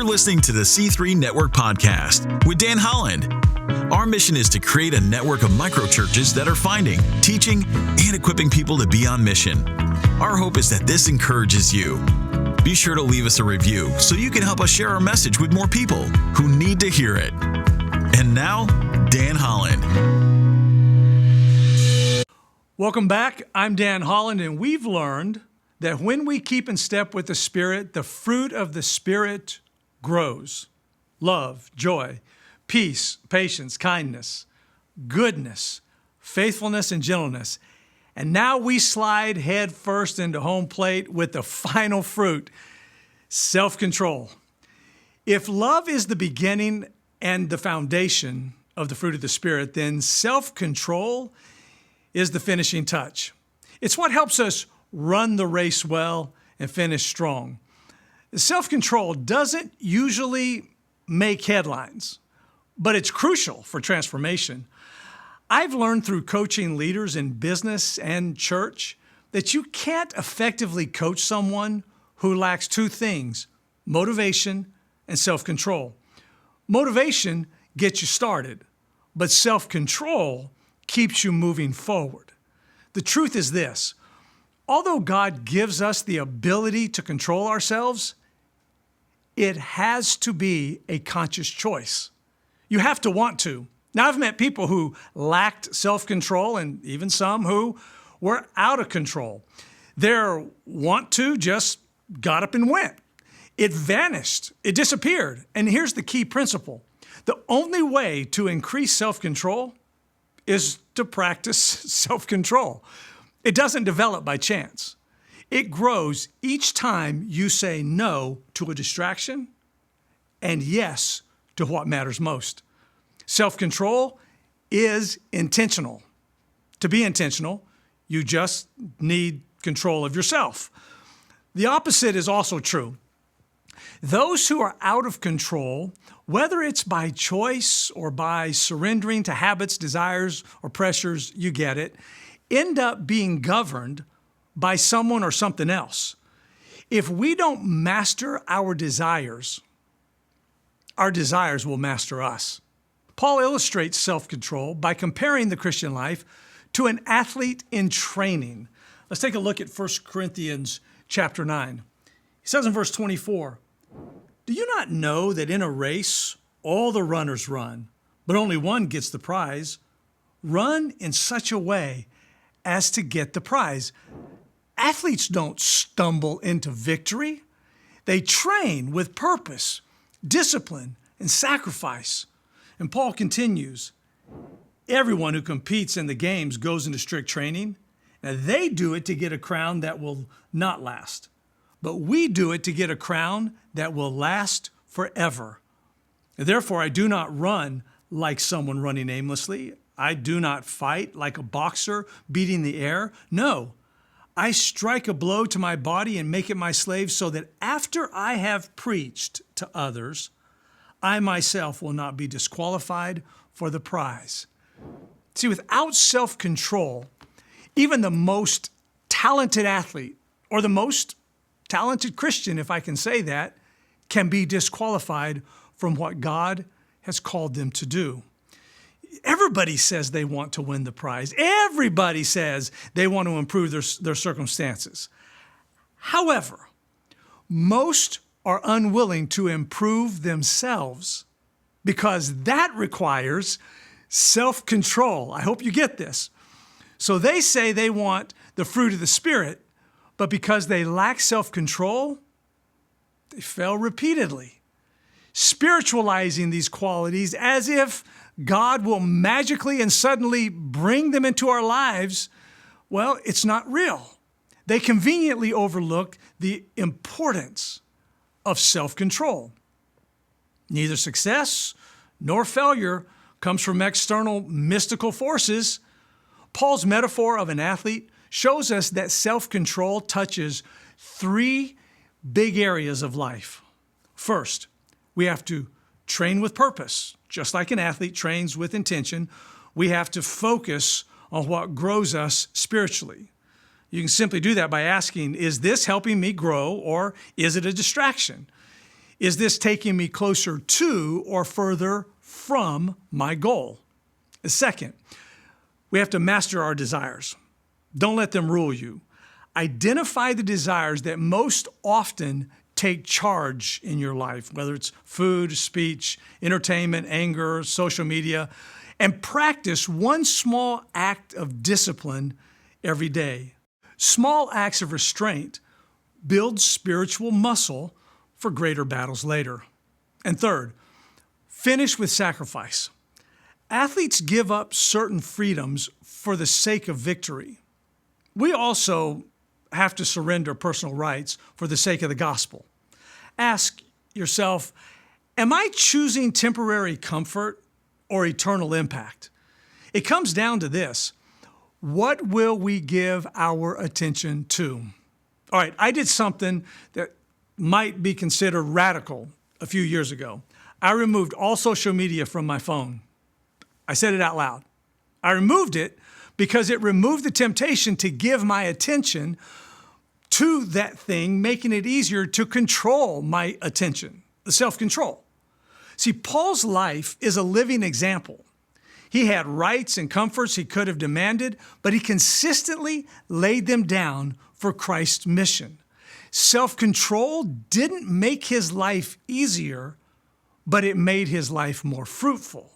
You're listening to the C3 Network Podcast with Dan Holland. Our mission is to create a network of microchurches that are finding, teaching, and equipping people to be on mission. Our hope is that this encourages you. Be sure to leave us a review so you can help us share our message with more people who need to hear it. And now, Dan Holland. Welcome back. I'm Dan Holland, and we've learned that when we keep in step with the Spirit, the fruit of the Spirit grows. Love, joy, peace, patience, kindness, goodness, faithfulness, and gentleness. And now we slide head first into home plate with the final fruit, self-control. If love is the beginning and the foundation of the fruit of the Spirit, then self-control is the finishing touch. It's what helps us run the race well and finish strong. Self-control doesn't usually make headlines, but it's crucial for transformation. I've learned through coaching leaders in business and church that you can't effectively coach someone who lacks two things: motivation and self-control. Motivation gets you started, but self-control keeps you moving forward. The truth is this: although God gives us the ability to control ourselves, it has to be a conscious choice. You have to want to. Now, I've met people who lacked self-control and even some who were out of control. Their want to just got up and went. It vanished. It disappeared. And here's the key principle: the only way to increase self-control is to practice self-control. It doesn't develop by chance. It grows each time you say no to a distraction and yes to what matters most. Self-control is intentional. To be intentional, you just need control of yourself. The opposite is also true. Those who are out of control, whether it's by choice or by surrendering to habits, desires, or pressures, you get it, end up being governed by someone or something else. If we don't master our desires will master us. Paul illustrates self-control by comparing the Christian life to an athlete in training. Let's take a look at 1 Corinthians chapter 9. He says in verse 24, "Do you not know that in a race all the runners run, but only one gets the prize? Run in such a way as to get the prize." Athletes don't stumble into victory. They train with purpose, discipline, and sacrifice. And Paul continues, "Everyone who competes in the games goes into strict training. Now they do it to get a crown that will not last, but we do it to get a crown that will last forever. Therefore, I do not run like someone running aimlessly. I do not fight like a boxer beating the air. No, I strike a blow to my body and make it my slave, so that after I have preached to others, I myself will not be disqualified for the prize." See, without self-control, even the most talented athlete, or the most talented Christian, if I can say that, can be disqualified from what God has called them to do. Everybody says they want to win the prize. Everybody says they want to improve their circumstances. However, most are unwilling to improve themselves because that requires self-control. I hope you get this. So they say they want the fruit of the Spirit, but because they lack self-control, they fail repeatedly, spiritualizing these qualities as if God will magically and suddenly bring them into our lives. Well, it's not real. They conveniently overlook the importance of self-control. Neither success nor failure comes from external mystical forces. Paul's metaphor of an athlete shows us that self-control touches three big areas of life. First, we have to train with purpose. Just like an athlete trains with intention, we have to focus on what grows us spiritually. You can simply do that by asking, is this helping me grow, or is it a distraction? Is this taking me closer to or further from my goal? Second, we have to master our desires. Don't let them rule you. Identify the desires that most often take charge in your life, whether it's food, speech, entertainment, anger, social media, and practice one small act of discipline every day. Small acts of restraint build spiritual muscle for greater battles later. And third, finish with sacrifice. Athletes give up certain freedoms for the sake of victory. We also have to surrender personal rights for the sake of the gospel. Ask yourself, am I choosing temporary comfort or eternal impact? It comes down to this. What will we give our attention to? All right, I did something that might be considered radical a few years ago. I removed all social media from my phone. I said it out loud. I removed it because it removed the temptation to give my attention to that thing, making it easier to control my attention, the self-control. See, Paul's life is a living example. He had rights and comforts he could have demanded, but he consistently laid them down for Christ's mission. Self-control didn't make his life easier, but it made his life more fruitful,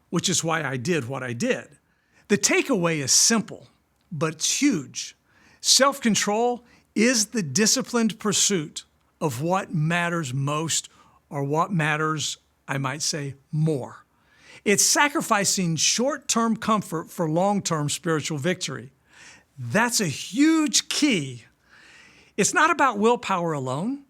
which is why I did what I did. The takeaway is simple, but it's huge. Self-control is the disciplined pursuit of what matters most, or what matters, I might say, more. It's sacrificing short-term comfort for long-term spiritual victory. That's a huge key. It's not about willpower alone.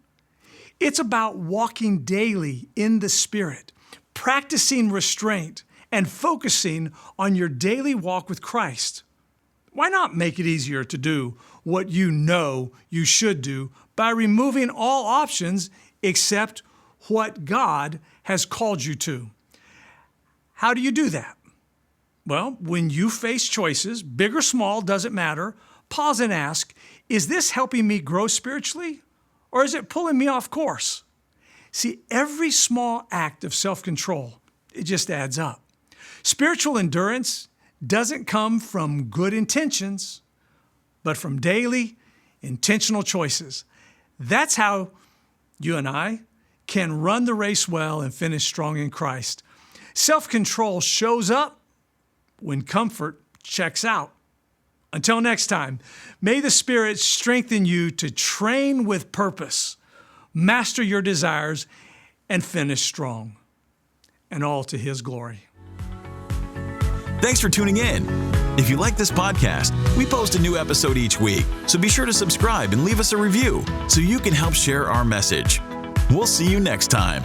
It's about walking daily in the Spirit, practicing restraint, and focusing on your daily walk with Christ. Why not make it easier to do what you know you should do by removing all options except what God has called you to? How do you do that? Well, when you face choices, big or small, doesn't matter, pause and ask, is this helping me grow spiritually, or is it pulling me off course? See, every small act of self-control, it just adds up. Spiritual endurance doesn't come from good intentions, but from daily, intentional choices. That's how you and I can run the race well and finish strong in Christ. Self-control shows up when comfort checks out. Until next time, may the Spirit strengthen you to train with purpose, master your desires, and finish strong, and all to His glory. Thanks for tuning in. If you like this podcast, we post a new episode each week, so be sure to subscribe and leave us a review so you can help share our message. We'll see you next time.